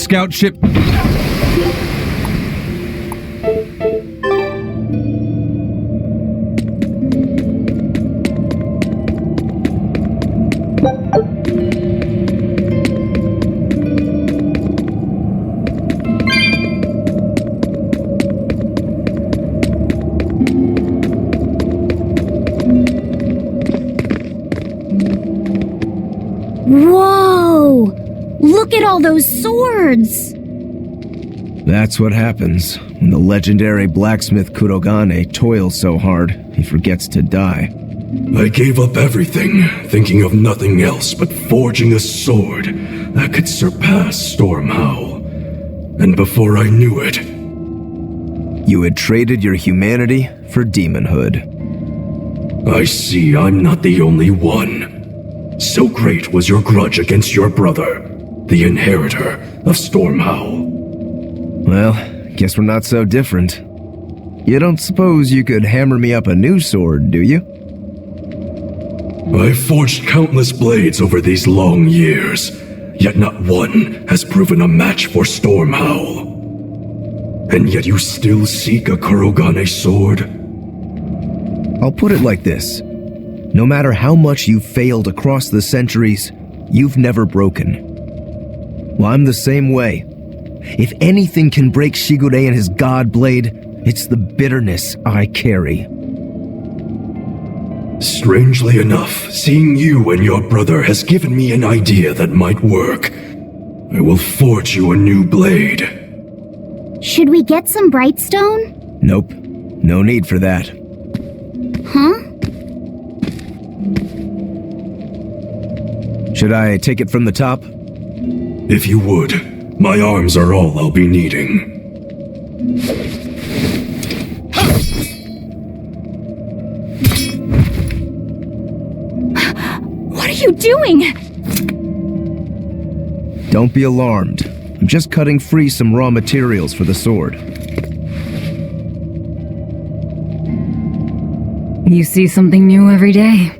scout ship... Whoa! Look at all those swords! That's what happens when the legendary blacksmith Kurogane toils so hard he forgets to die. I gave up everything, thinking of nothing else but forging a sword that could surpass Stormhowl. And before I knew it... You had traded your humanity for demonhood. I see I'm not the only one. So great was your grudge against your brother, the inheritor of Stormhowl. Well, guess we're not so different. You don't suppose you could hammer me up a new sword, do you? I've forged countless blades over these long years, yet not one has proven a match for Stormhowl. And yet you still seek a Kurogane sword? I'll put it like this. No matter how much you've failed across the centuries, you've never broken. Well, I'm the same way. If anything can break Shigure and his god blade, it's the bitterness I carry. Strangely enough, seeing you and your brother has given me an idea that might work. I will forge you a new blade. Should we get some Brightstone? Nope. No need for that. Huh? Should I take it from the top? If you would. My arms are all I'll be needing. What are you doing? Don't be alarmed. I'm just cutting free some raw materials for the sword. You see something new every day.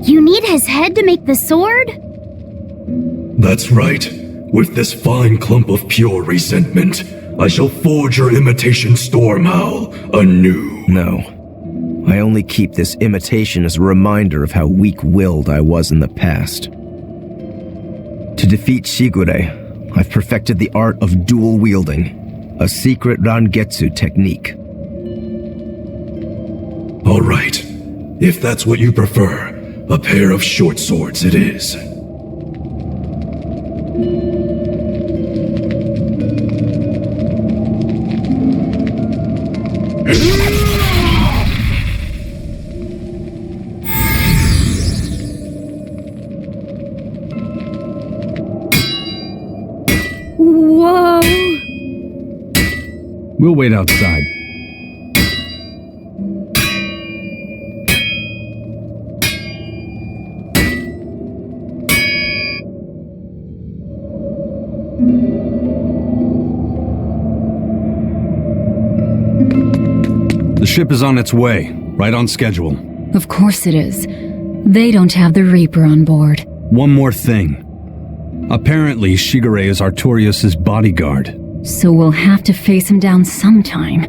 You need his head to make the sword? That's right. With this fine clump of pure resentment, I shall forge your imitation Stormhowl anew. No. I only keep this imitation as a reminder of how weak-willed I was in the past. To defeat Shigure, I've perfected the art of dual wielding, a secret Rangetsu technique. All right. If that's what you prefer, a pair of short swords it is. Whoa! We'll wait outside. The ship is on its way, right on schedule. Of course it is. They don't have the Reaper on board. One more thing. Apparently, Shigure is Artorius' bodyguard. So we'll have to face him down sometime,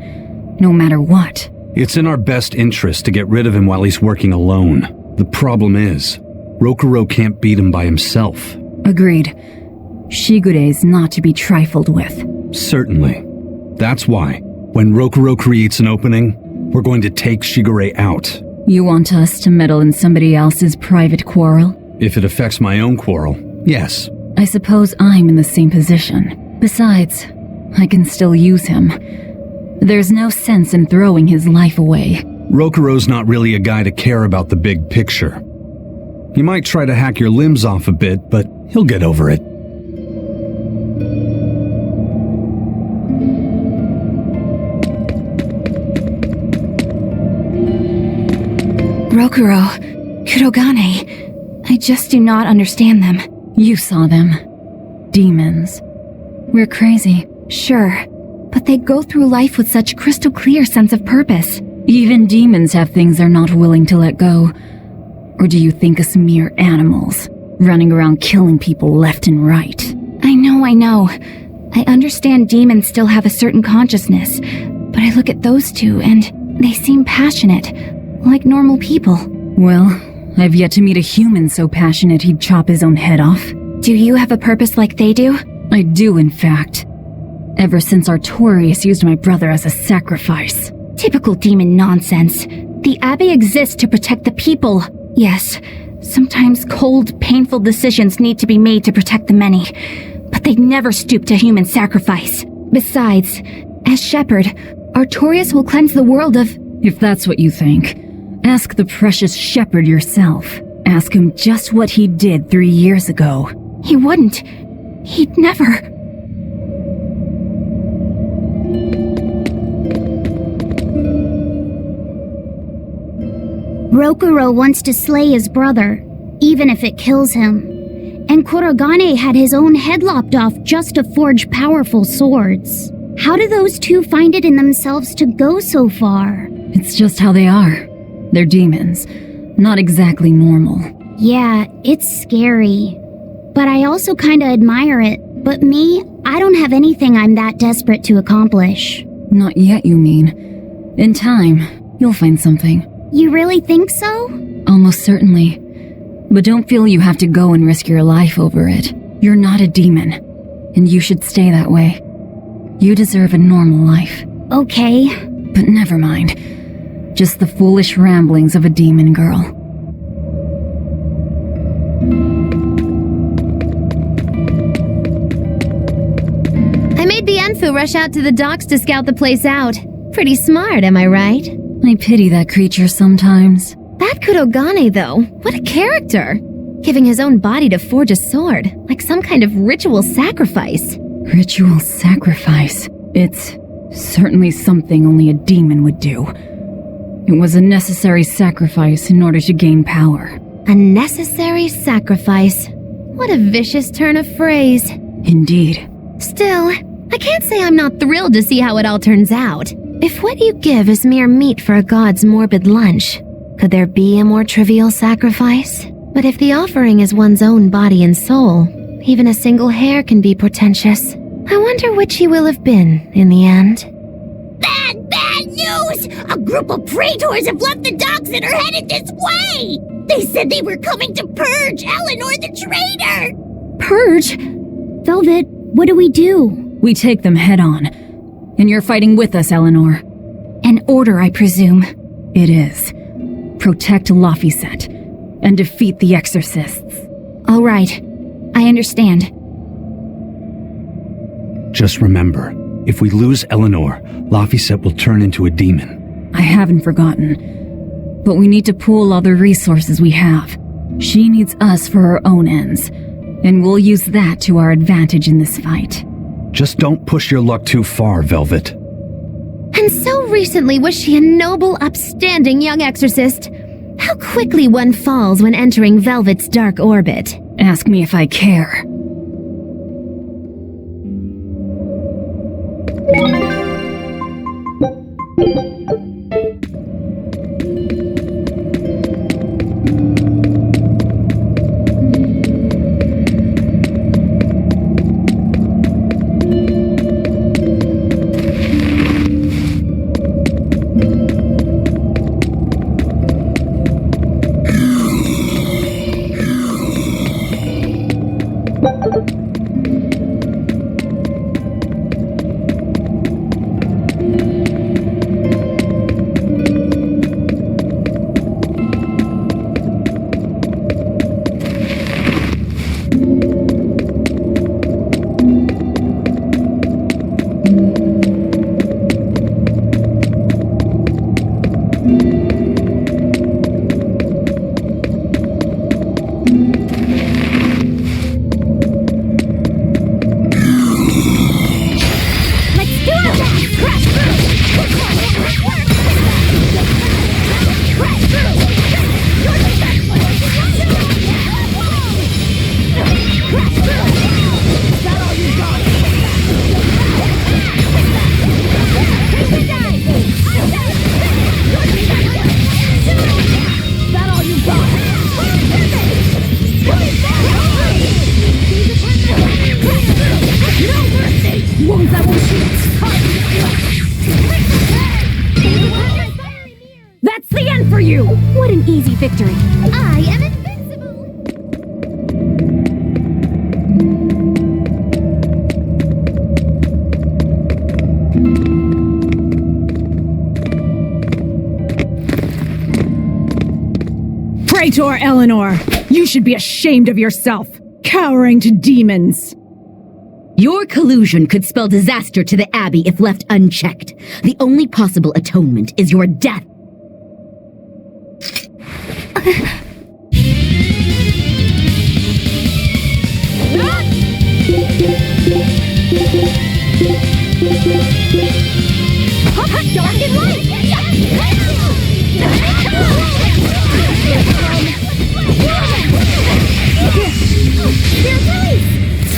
no matter what. It's in our best interest to get rid of him while he's working alone. The problem is, Rokuro can't beat him by himself. Agreed. Shigure is not to be trifled with. Certainly. That's why, when Rokuro creates an opening, we're going to take Shigure out. You want us to meddle in somebody else's private quarrel? If it affects my own quarrel, yes. I suppose I'm in the same position. Besides, I can still use him. There's no sense in throwing his life away. Rokuro's not really a guy to care about the big picture. He might try to hack your limbs off a bit, but he'll get over it. Rokuro, Kurogane, I just do not understand them. You saw them. Demons. We're crazy, Sure, but they go through life with such crystal clear sense of purpose. even demons have things they're not willing to let go. Or do you think us mere animals? running around killing people left and right. I know. I understand demons still have a certain consciousness, but I look at those two and they seem passionate, like normal people. Well, I've yet to meet a human so passionate he'd chop his own head off. Do you have a purpose like they do? I do, in fact. Ever since Artorius used my brother as a sacrifice. Typical demon nonsense. The Abbey exists to protect the people. Yes, sometimes cold, painful decisions need to be made to protect the many, but they'd never stoop to human sacrifice. Besides, as shepherd, Artorius will cleanse the world of... If that's what you think, ask the precious shepherd yourself. Ask him just what he did 3 years ago. He wouldn't. He'd never... Rokuro wants to slay his brother, even if it kills him. And Kurogane had his own head lopped off just to forge powerful swords. How do those two find it in themselves to go so far? It's just how they are. They're demons. Not exactly normal. Yeah, it's scary. But I also kinda admire it. But me, I don't have anything I'm that desperate to accomplish. Not yet, you mean. In time, you'll find something. You really think so? Almost certainly. But don't feel you have to go and risk your life over it. You're not a demon, and you should stay that way. You deserve a normal life. Okay. But never mind. Just the foolish ramblings of a demon girl. I made the Enfu rush out to the docks to scout the place out. Pretty smart, am I right? I pity that creature sometimes. That Kurogane, though, what a character! Giving his own body to forge a sword, like some kind of ritual sacrifice. Ritual sacrifice. It's certainly something only a demon would do. It was a necessary sacrifice in order to gain power. A necessary sacrifice. What a vicious turn of phrase. Indeed. Still, I can't say I'm not thrilled to see how it all turns out. If what you give is mere meat for a god's morbid lunch, could there be a more trivial sacrifice? But if the offering is one's own body and soul, even a single hair can be portentous. I wonder which he will have been in the end. Bad news! A group of praetors have left the docks and are headed this way! They said they were coming to purge Eleanor the traitor! Purge? Velvet, what do we do? We take them head on. And you're fighting with us, Eleanor. An order, I presume. It is. Protect Laphicet and defeat the exorcists. All right. I understand. Just remember, if we lose Eleanor, Laphicet will turn into a demon. I haven't forgotten. But we need to pool all the resources we have. She needs us for her own ends. And we'll use that to our advantage in this fight. Just don't push your luck too far, Velvet. And so recently was she a noble, upstanding young exorcist. How quickly one falls when entering Velvet's dark orbit. Ask me if I care. you! What an easy victory. I am invincible! Praetor Eleanor, you should be ashamed of yourself, cowering to demons. Your collusion could spell disaster to the Abbey if left unchecked. The only possible atonement is your death.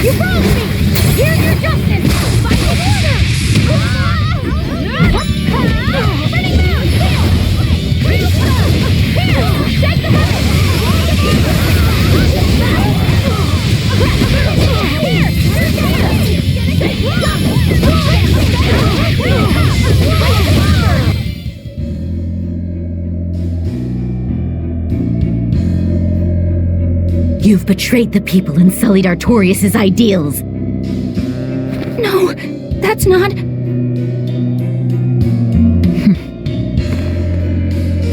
You broke me! Here's your justice! Fight with order! Running down! Here! Shake the head! You've betrayed the people and sullied Artorius' ideals. No, that's not...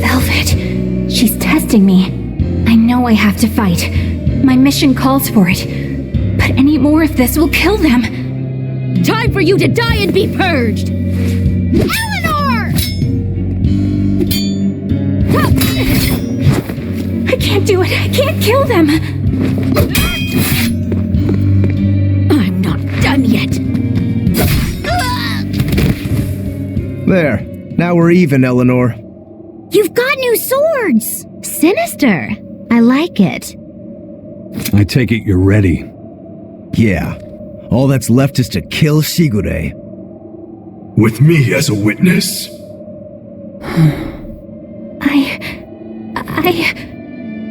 Velvet, she's testing me. I know I have to fight. My mission calls for it. But any more of this will kill them. Time for you to die and be purged! Eleanor! I can't do it. I can't kill them. I'm not done yet. There. Now we're even, Eleanor. You've got new swords! Sinister. I like it. I take it you're ready. Yeah. All that's left is to kill Shigure. With me as a witness.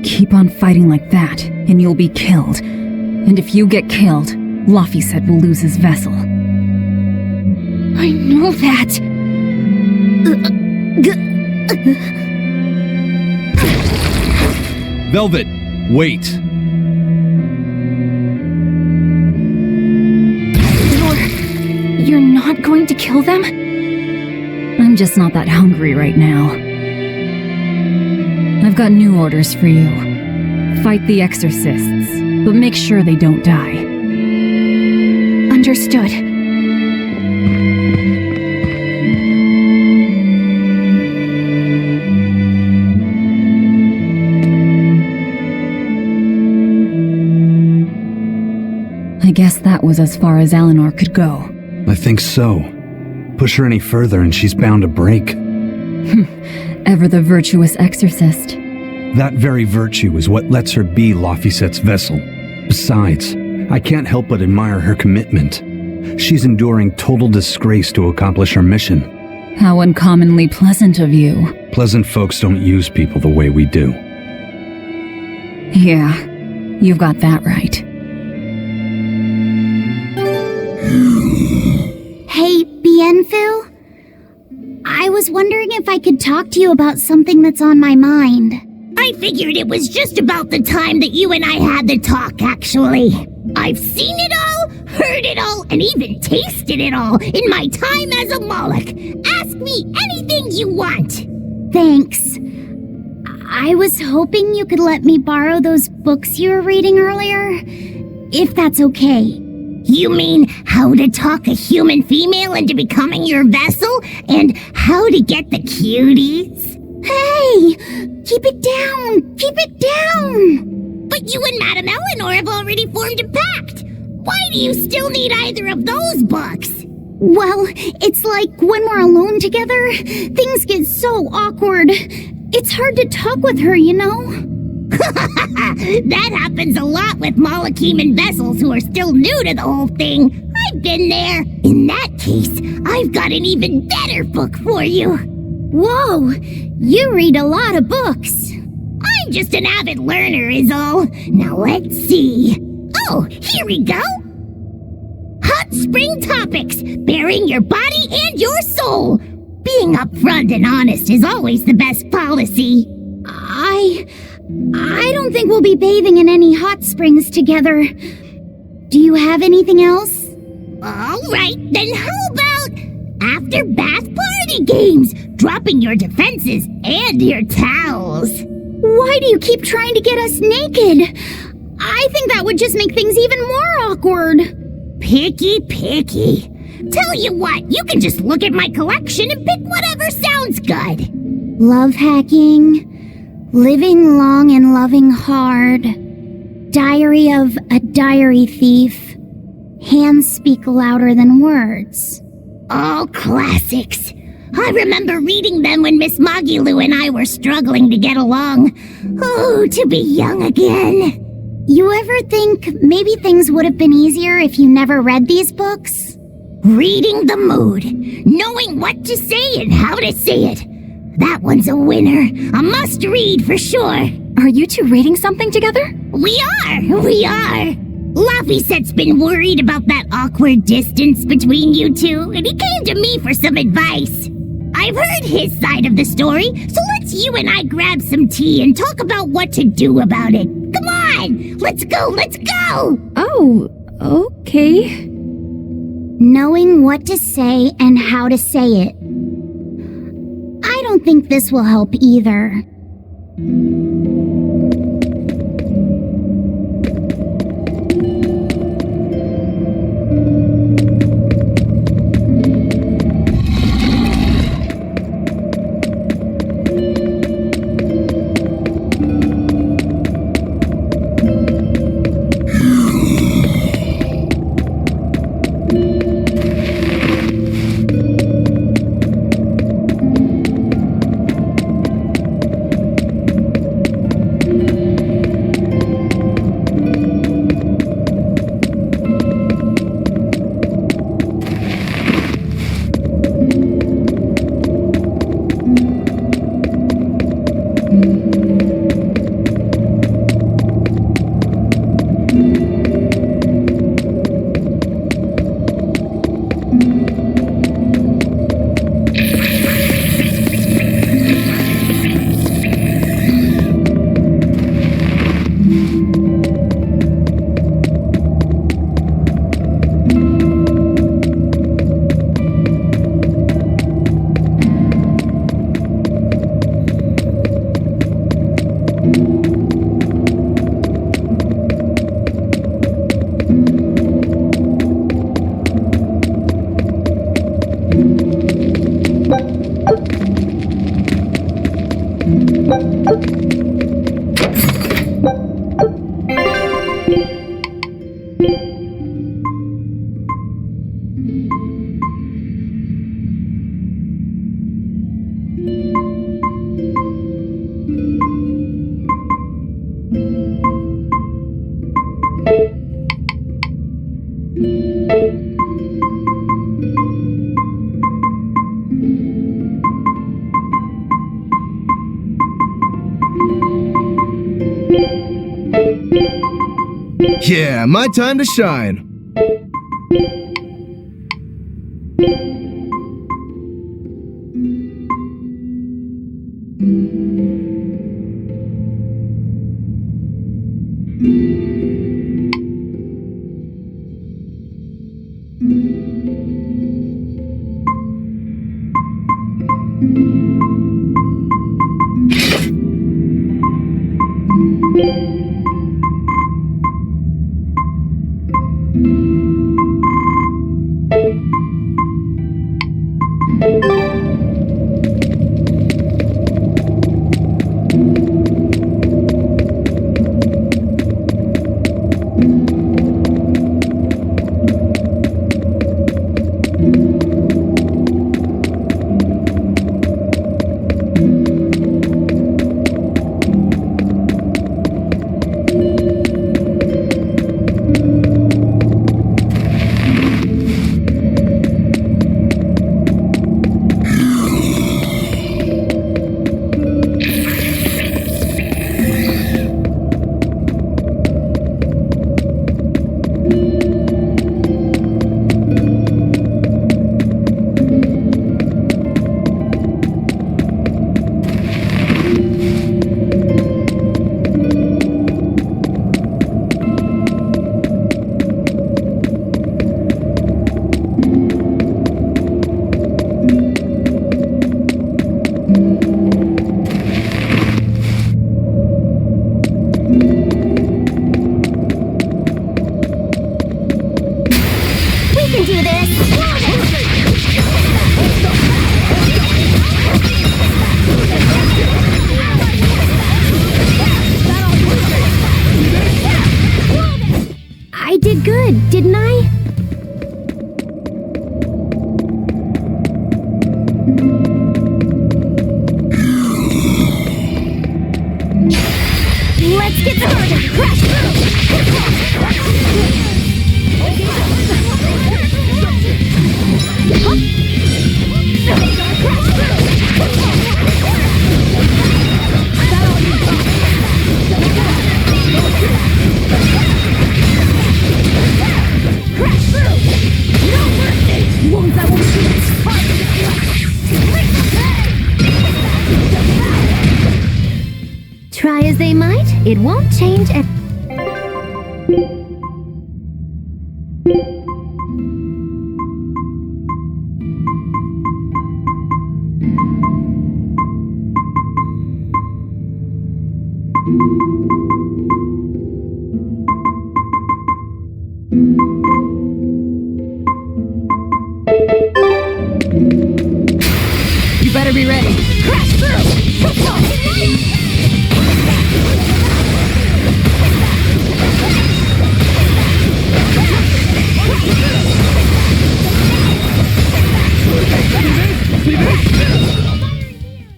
Keep on fighting like that, and you'll be killed. And if you get killed, Laphicet will lose his vessel. I know that. Velvet, wait. You're not going to kill them? I'm just not that hungry right now. I've got new orders for you. Fight the exorcists, but make sure they don't die. Understood. I guess that was as far as Eleanor could go. I think so. Push her any further and she's bound to break. Ever the virtuous exorcist. That very virtue is what lets her be Laphicet's vessel. Besides, I can't help but admire her commitment. She's enduring total disgrace to accomplish her mission. How uncommonly pleasant of you. Pleasant folks don't use people the way we do. Yeah, you've got that right. Hey, Bienfu? I was wondering if I could talk to you about something that's on my mind. I figured it was just about the time that you and I had the talk, actually. I've seen it all, heard it all, and even tasted it all in my time as a Moloch. Ask me anything you want. Thanks. I was hoping you could let me borrow those books you were reading earlier, if that's okay. You mean how to talk a human female into becoming your vessel? And how to get the cuties? Hey! Keep it down! Keep it down! But you and Madame Eleanor have already formed a pact. Why do you still need either of those books? Well, it's like when we're alone together, things get so awkward. It's hard to talk with her, you know? That happens a lot with Molocheman vessels who are still new to the whole thing. I've been there. In that case, I've got an even better book for you. Whoa! You read a lot of books. I'm just an avid learner is all. Now let's see. Oh, here we go. Hot Spring Topics, Bearing Your Body and Your Soul. Being upfront and honest is always the best policy. I don't think we'll be bathing in any hot springs together. Do you have anything else? Alright, then how about after bath party games? Dropping your defenses and your towels. Why do you keep trying to get us naked? I think that would just make things even more awkward. Picky. Tell you what, you can just look at my collection and pick whatever sounds good. Love hacking, living long and loving hard, diary of a diary thief, hands speak louder than words. All classics. I remember reading them when Miss Magilu and I were struggling to get along. Oh, to be young again. You ever think maybe things would have been easier if you never read these books? Reading the mood, knowing what to say and how to say it. That one's a winner. A must read for sure. Are you two reading something together? We are. Laffysette's been worried about that awkward distance between you two, and he came to me for some advice. I've heard his side of the story, so let's you and I grab some tea and talk about what to do about it. Come on, let's go. Oh, okay. Knowing what to say and how to say it. I don't think this will help either. Yeah, my time to shine. Try as they might, it won't change a- You better be ready. Crash through!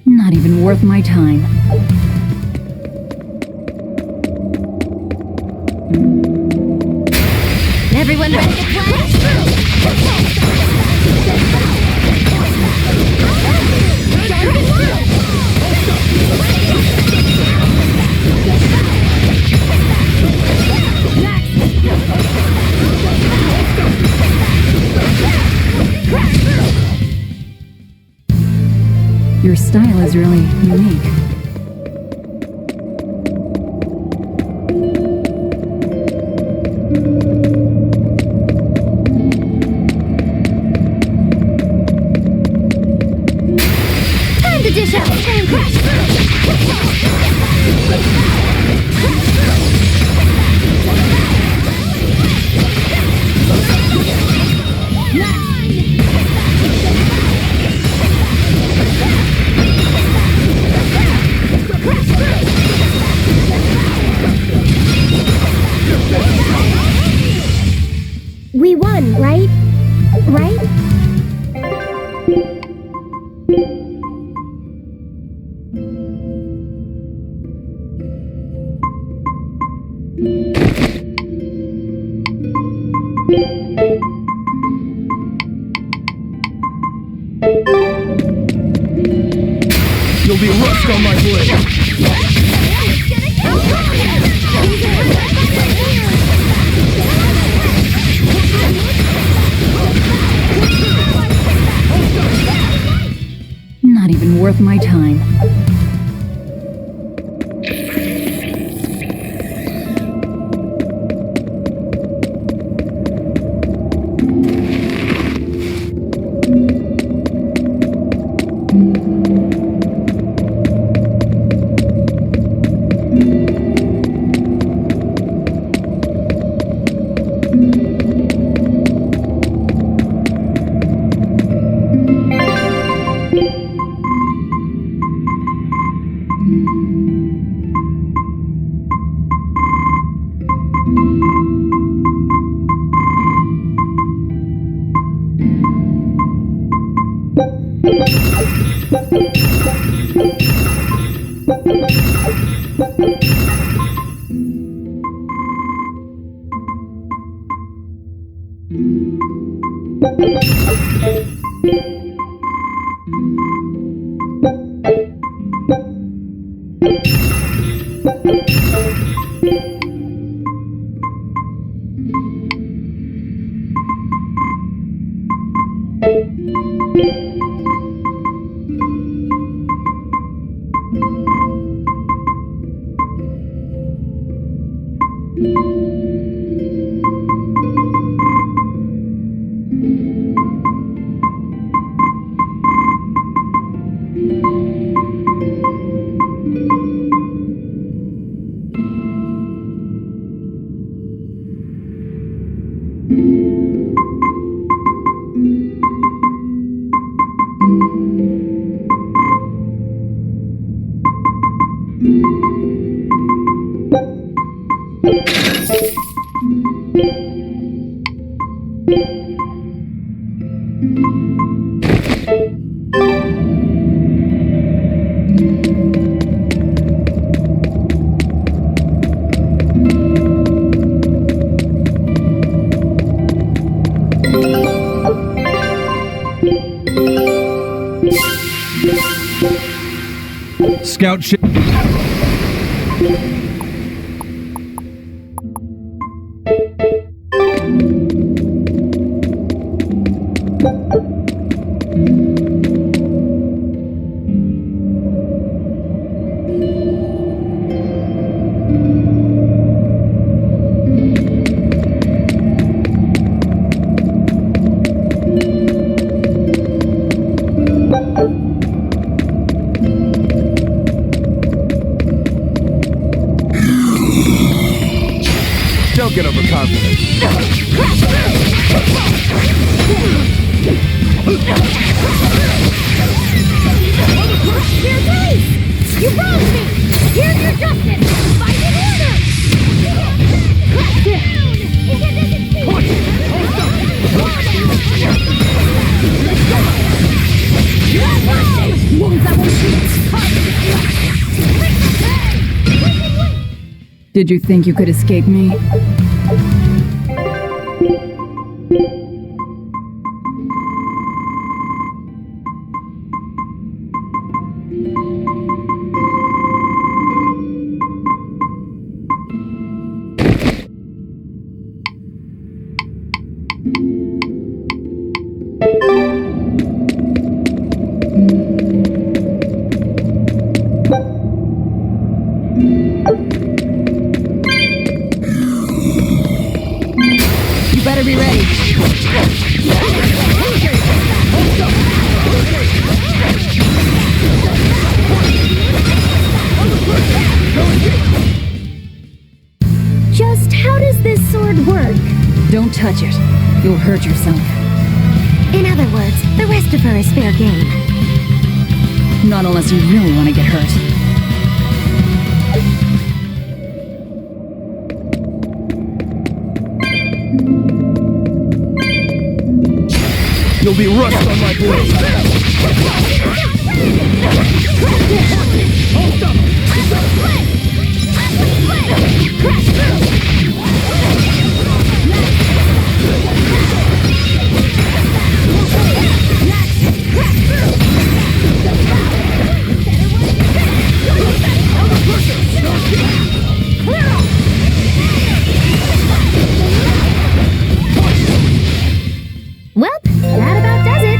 Not even worth my time. Everyone ready to play? Your style is really unique. Time to dish out! We won, right? Right? You'll be rust on my blade. Not even worth my time. Scout ship. Don't get overconfident. You're right! You wronged me! Here's your justice! Fight in order! Crack down! It doesn't see Wounds that won't shoot! Did you think you could escape me? You better be ready. Just how does this sword work? Don't touch it. You'll hurt yourself. In other words, the rest of her is fair game. Not unless you really want to get hurt. You'll be rust on my blade. Hold up! Well, that about does it.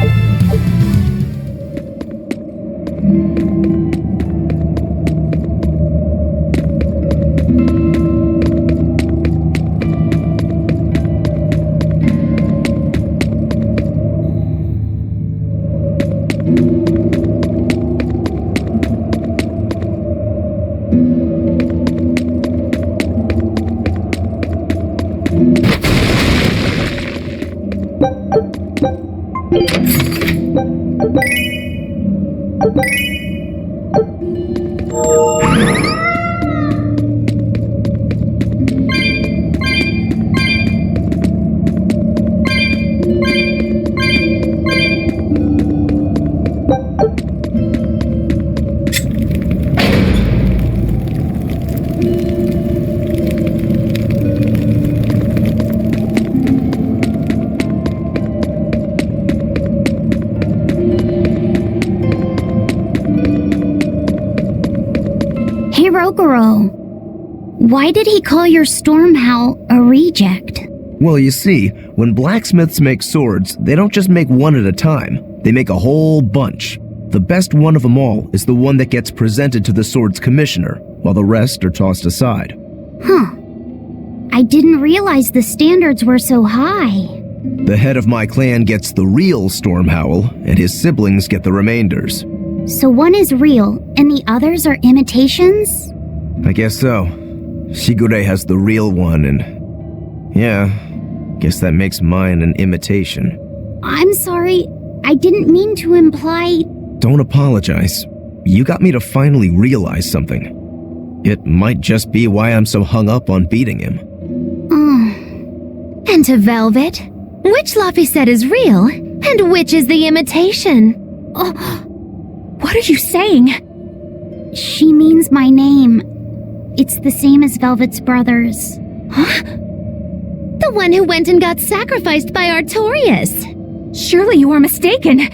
Hirokuro, why did he call your storm howl a reject? Well, you see, when blacksmiths make swords, they don't just make one at a time. They make a whole bunch. The best one of them all is the one that gets presented to the sword's commissioner, while the rest are tossed aside. Huh. I didn't realize the standards were so high. The head of my clan gets the real storm howl, and his siblings get the remainders. So one is real, and the others are imitations? I guess so. Shigure has the real one, and yeah, guess that makes mine an imitation. I'm sorry, I didn't mean to imply... Don't apologize. You got me to finally realize something. It might just be why I'm so hung up on beating him. And to Velvet, which Laphicet is real, and which is the imitation? What are you saying? She means my name. It's the same as Velvet's brothers. Huh? The one who went and got sacrificed by Artorias. Surely you are mistaken.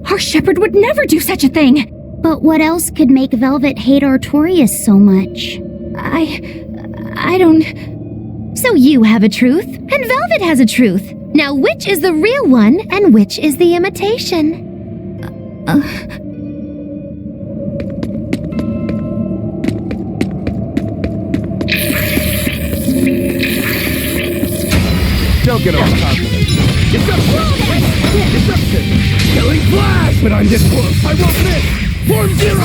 Our shepherd would never do such a thing. But what else could make Velvet hate Artorias so much? I don't... So you have a truth, and Velvet has a truth. Now which is the real one, and which is the imitation? Don't get overconfident. Deception! Killing flash! But I'm this close. I won't miss! Form zero!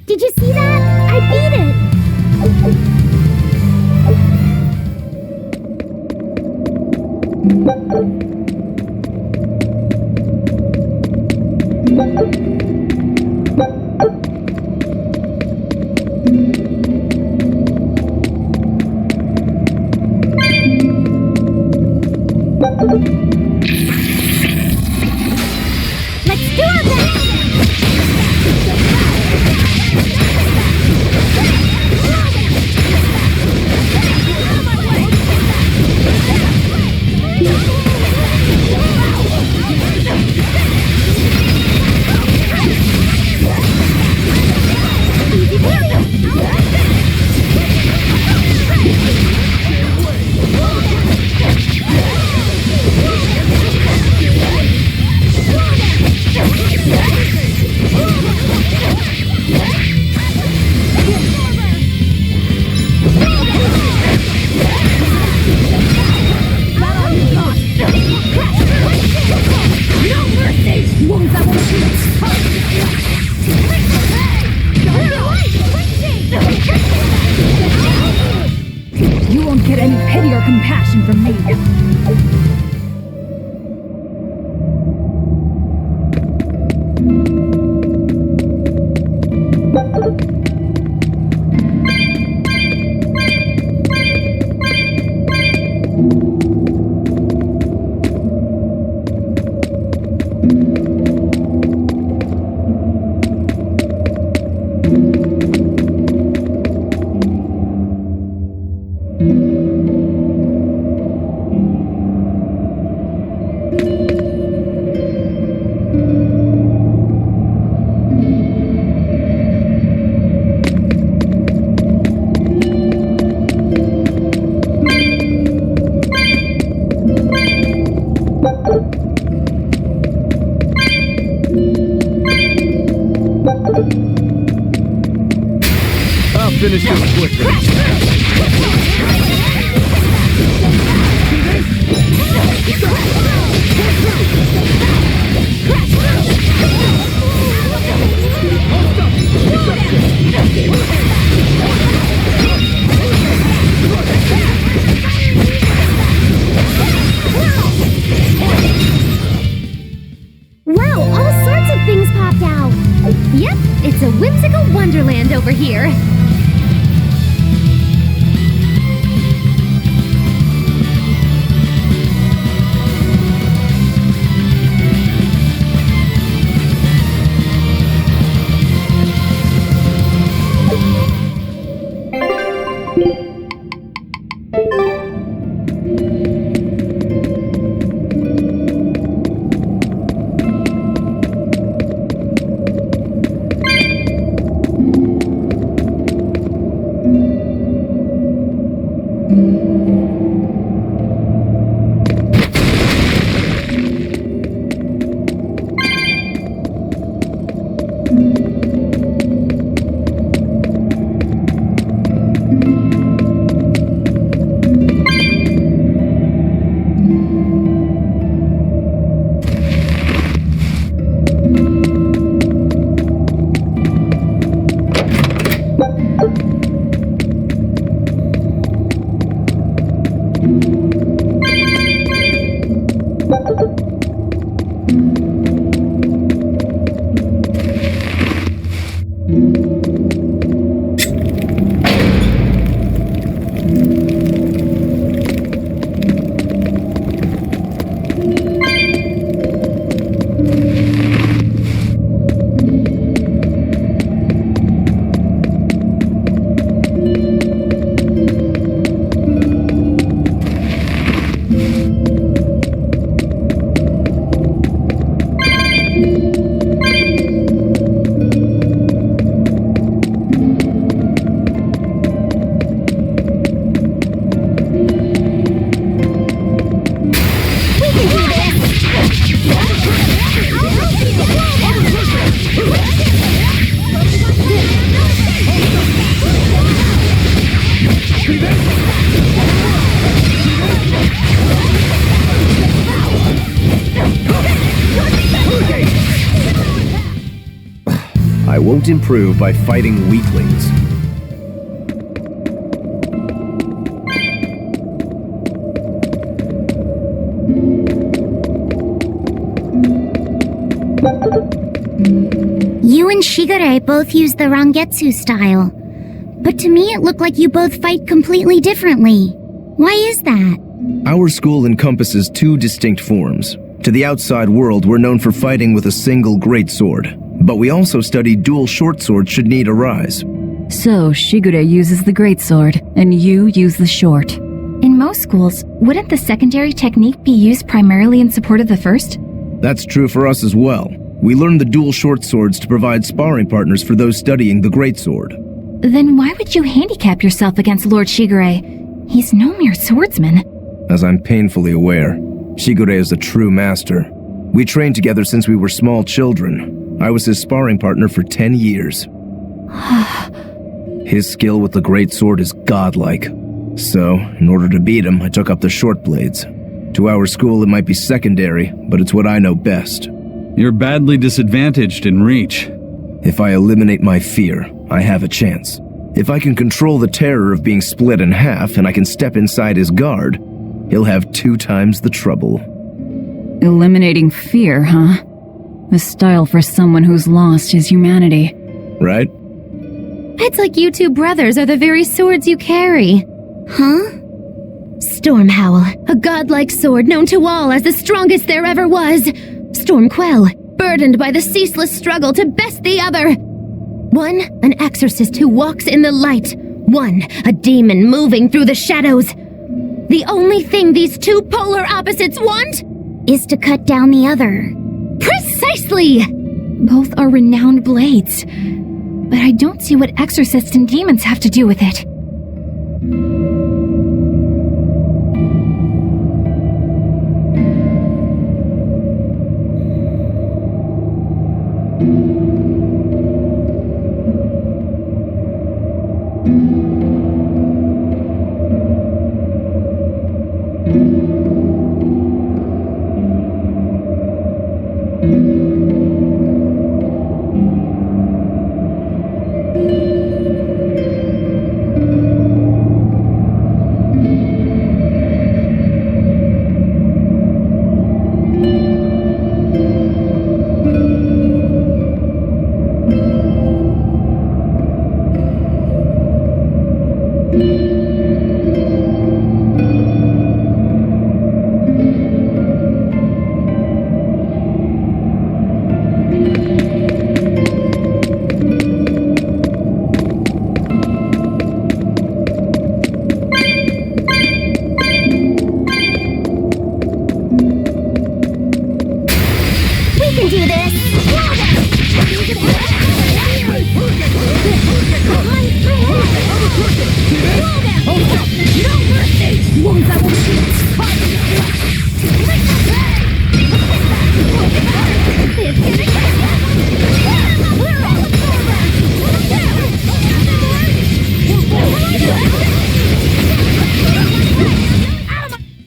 Did you see that? I beat it! Let's do our best! You won't get any pity or compassion from me. I'll finish this quickly. Wow, all sorts of things popped out! Yep, it's a whimsical wonderland over here. I won't improve by fighting weaklings. You and Shigure both use the Rangetsu style. But to me it looked like you both fight completely differently. Why is that? Our school encompasses two distinct forms. To the outside world, we're known for fighting with a single greatsword. But we also study dual short swords should need arise. So, Shigure uses the greatsword, and you use the short. In most schools, wouldn't the secondary technique be used primarily in support of the first? That's true for us as well. We learn the dual short swords to provide sparring partners for those studying the greatsword. Then why would you handicap yourself against Lord Shigure? He's no mere swordsman. As I'm painfully aware, Shigure is a true master. We trained together since we were small children. I was his sparring partner for 10 years. His skill with the greatsword is godlike. So, in order to beat him, I took up the short blades. To our school, it might be secondary, but it's what I know best. You're badly disadvantaged in reach. If I eliminate my fear, I have a chance. If I can control the terror of being split in half and I can step inside his guard, he'll have 2 times the trouble. Eliminating fear, huh? A style for someone who's lost his humanity. Right? It's like you two brothers are the very swords you carry. Huh? Stormhowl, a godlike sword known to all as the strongest there ever was. Stormquell, burdened by the ceaseless struggle to best the other. One, an exorcist who walks in the light. One, a demon moving through the shadows. The only thing these two polar opposites want Is to cut down the other. Precisely! Both are renowned blades. But I don't see what exorcists and demons have to do with it.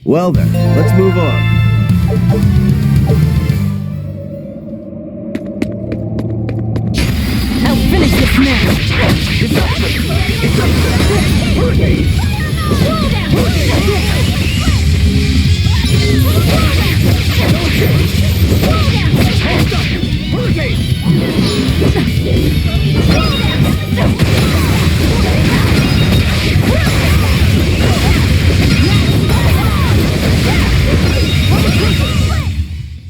Well then, let's move on. I'll finish this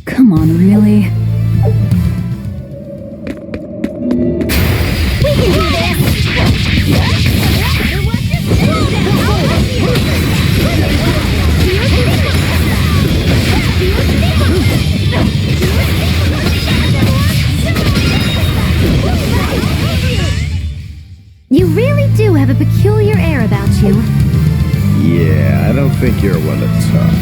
Come on, really? You really do have a peculiar air about you. Yeah, I don't think you're one to talk.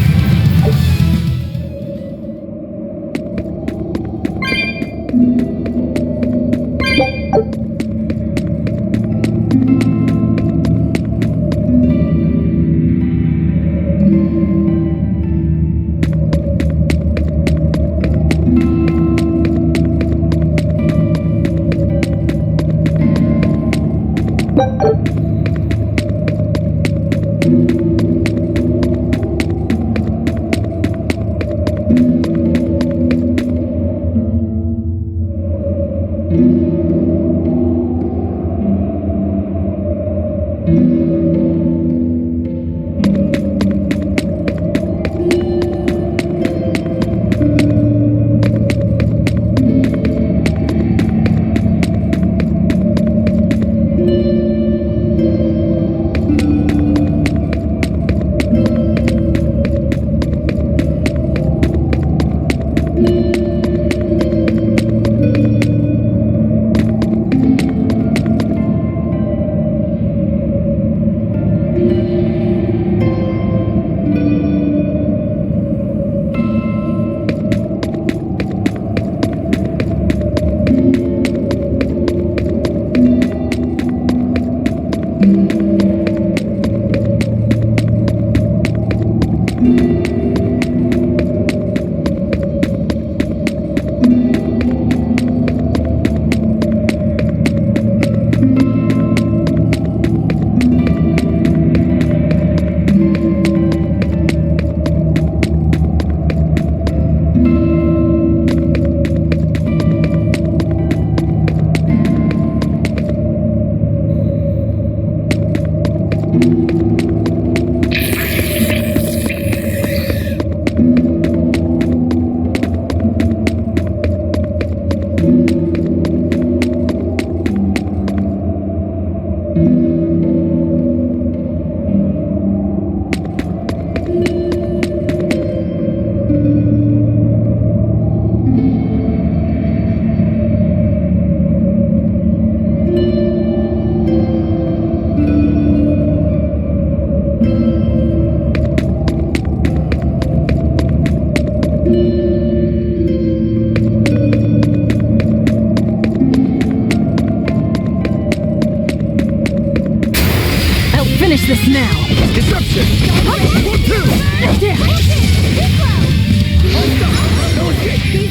this now! Disruption! No escape! See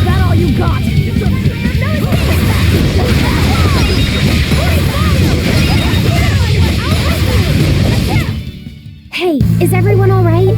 That all you got? Hey, is everyone all right?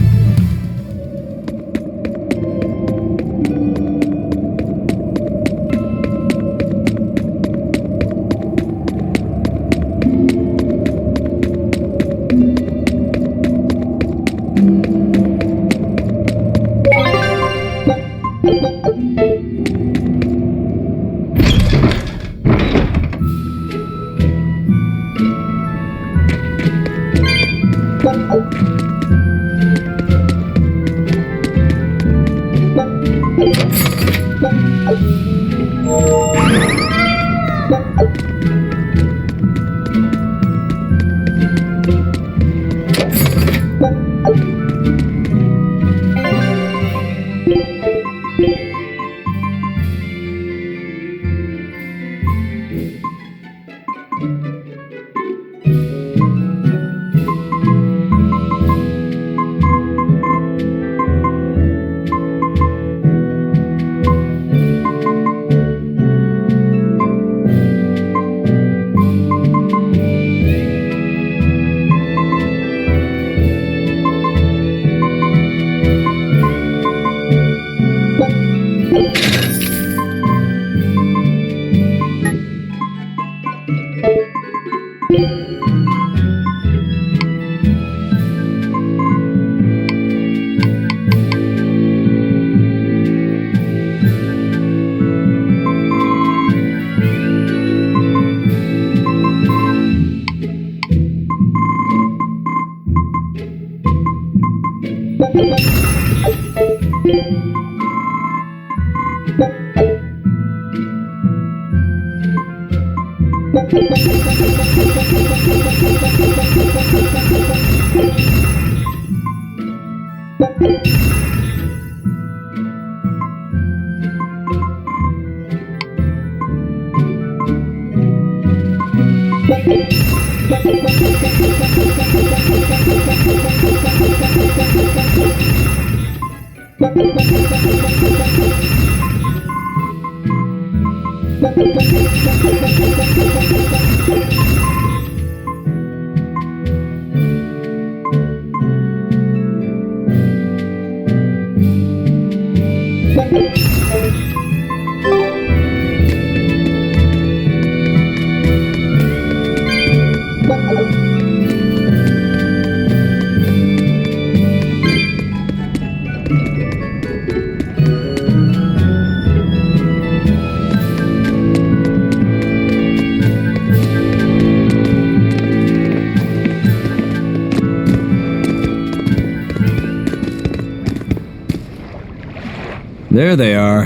There they are.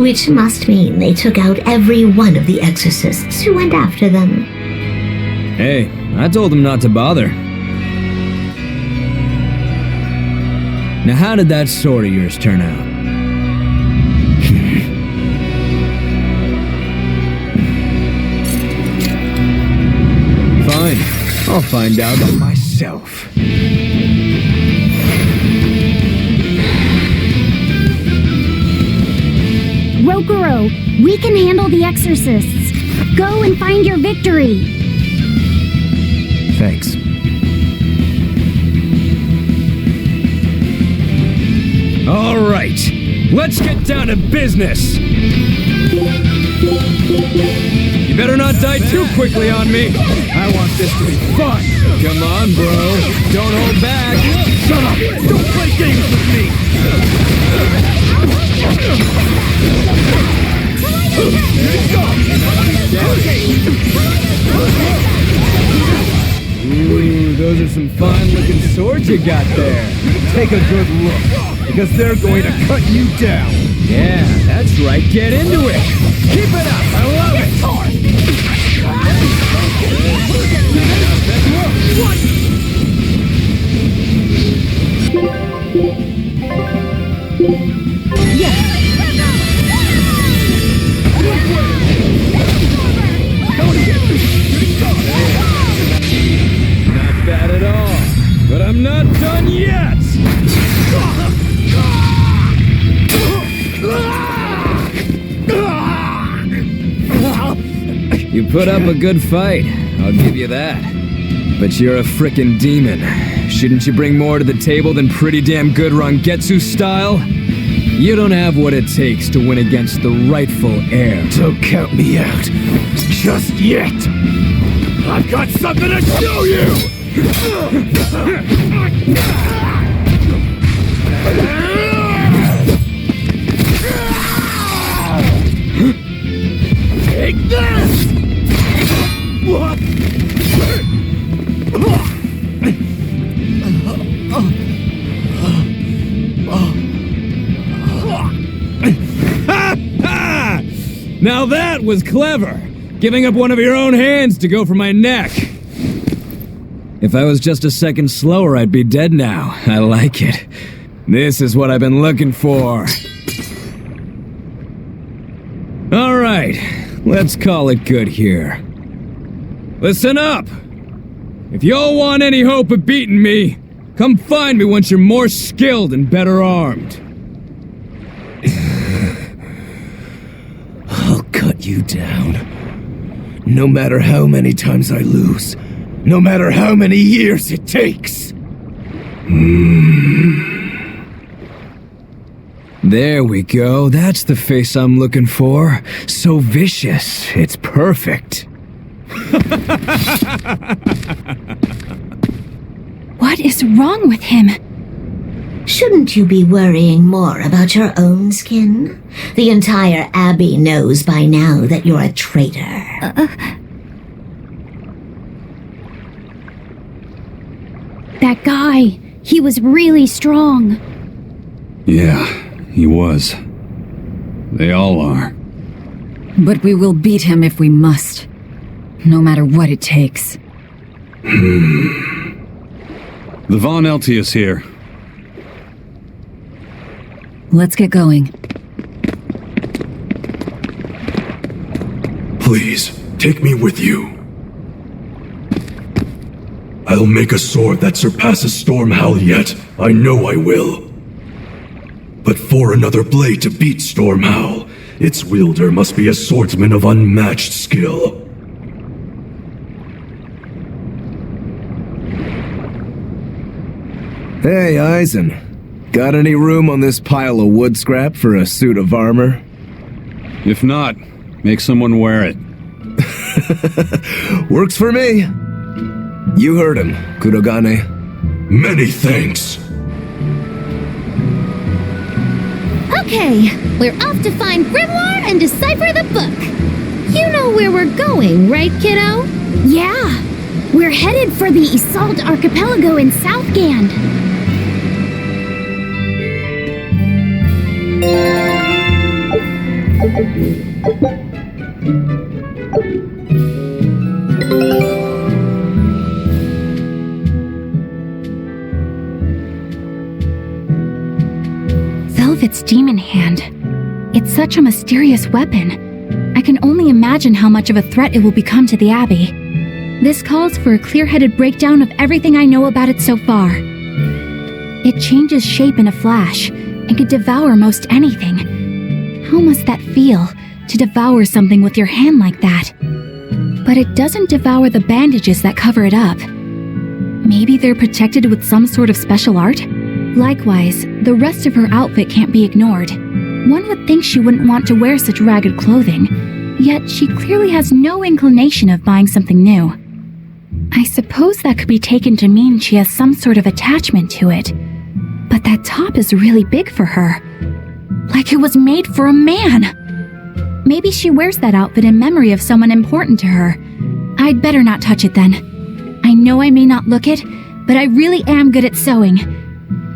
Which must mean they took out every one of the exorcists who went after them. Hey, I told them not to bother. Now how did that sword of yours turn out? Fine, I'll find out myself. Rokuro, we can handle the exorcists. Go and find your victory. Thanks. All right, let's get down to business. You better not die too quickly on me. I want this to be fun. Come on, bro. Don't hold back. Shut up. Don't play games with me. Ooh, those are some fine-looking swords you got there. Take a good look, because they're going to cut you down. Yeah, that's right. Get into it. Keep it up. I love it. What? put up a good fight, I'll give you that. But you're a frickin' demon. Shouldn't you bring more to the table than pretty damn good Rangetsu style? You don't have what it takes to win against the rightful heir. Don't count me out. Just yet. I've got something to show you! Take this! What? Now that was clever! Giving up one of your own hands to go for my neck! If I was just a second slower, I'd be dead now. I like it. This is what I've been looking for. Alright, let's call it good here. Listen up! If y'all want any hope of beating me, come find me once you're more skilled and better armed. I'll cut you down. No matter how many times I lose. No matter how many years it takes. There we go. That's the face I'm looking for. So vicious. It's perfect. What is wrong with him? Shouldn't you be worrying more about your own skin? The entire Abbey knows by now that you're a traitor. That guy, he was really strong. Yeah, he was. They all are. But we will beat him if we must. No matter what it takes. The Von Eltius here. Let's get going. Please, take me with you. I'll make a sword that surpasses Stormhowl yet. I know I will. But for another blade to beat Stormhowl, its wielder must be a swordsman of unmatched skill. Hey, Eisen. Got any room on this pile of wood scrap for a suit of armor? If not, make someone wear it. Works for me. You heard him, Kurogane. Many thanks. Okay, we're off to find Grimoire and decipher the book. You know where we're going, right, kiddo? Yeah, we're headed for the Isolde Archipelago in Southgand. Velvet's demon hand. It's such a mysterious weapon. I can only imagine how much of a threat it will become to the Abbey. This calls for a clear-headed breakdown of everything I know about it so far. It changes shape in a flash and can devour most anything. How must that feel, to devour something with your hand like that? But it doesn't devour the bandages that cover it up. Maybe they're protected with some sort of special art? Likewise, the rest of her outfit can't be ignored. One would think she wouldn't want to wear such ragged clothing, yet she clearly has no inclination of buying something new. I suppose that could be taken to mean she has some sort of attachment to it. But that top is really big for her. Like it was made for a man. Maybe she wears that outfit in memory of someone important to her. I'd better not touch it then. I know I may not look it, but I really am good at sewing.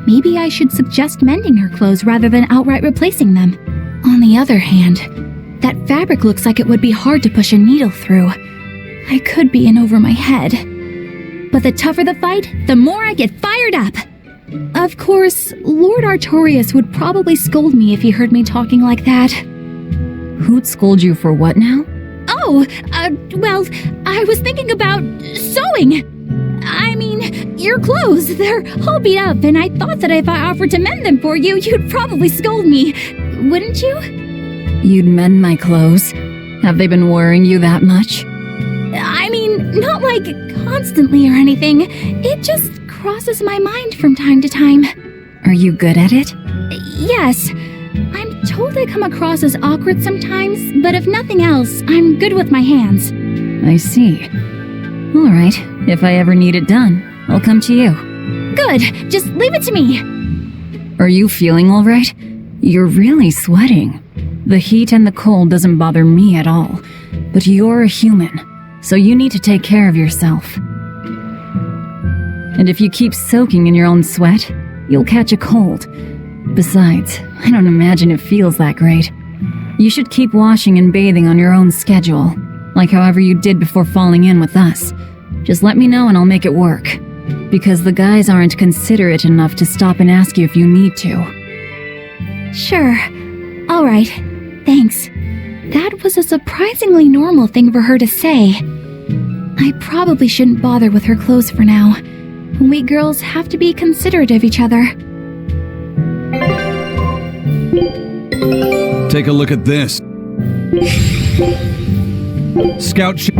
Maybe I should suggest mending her clothes rather than outright replacing them. On the other hand, that fabric looks like it would be hard to push a needle through. I could be in over my head. But the tougher the fight, the more I get fired up. Of course, Lord Artorias would probably scold me if he heard me talking like that. Who'd scold you for what now? Oh, well, I was thinking about sewing. I mean, your clothes, they're all beat up, and I thought that if I offered to mend them for you, you'd probably scold me. Wouldn't you? You'd mend my clothes? Have they been worrying you that much? Not like constantly or anything. It just crosses my mind from time to time. Are you good at it? Yes. I'm told I come across as awkward sometimes, but if nothing else, I'm good with my hands. I see. All right, if I ever need it done, I'll come to you. Good, just leave it to me. Are you feeling all right? You're really sweating. The heat and the cold doesn't bother me at all, but you're a human, so you need to take care of yourself. And if you keep soaking in your own sweat, you'll catch a cold. Besides, I don't imagine it feels that great. You should keep washing and bathing on your own schedule, like however you did before falling in with us. Just let me know and I'll make it work. Because the guys aren't considerate enough to stop and ask you if you need to. Sure. All right. Thanks. That was a surprisingly normal thing for her to say. I probably shouldn't bother with her clothes for now. We girls have to be considerate of each other. Take a look at this. Scout ship.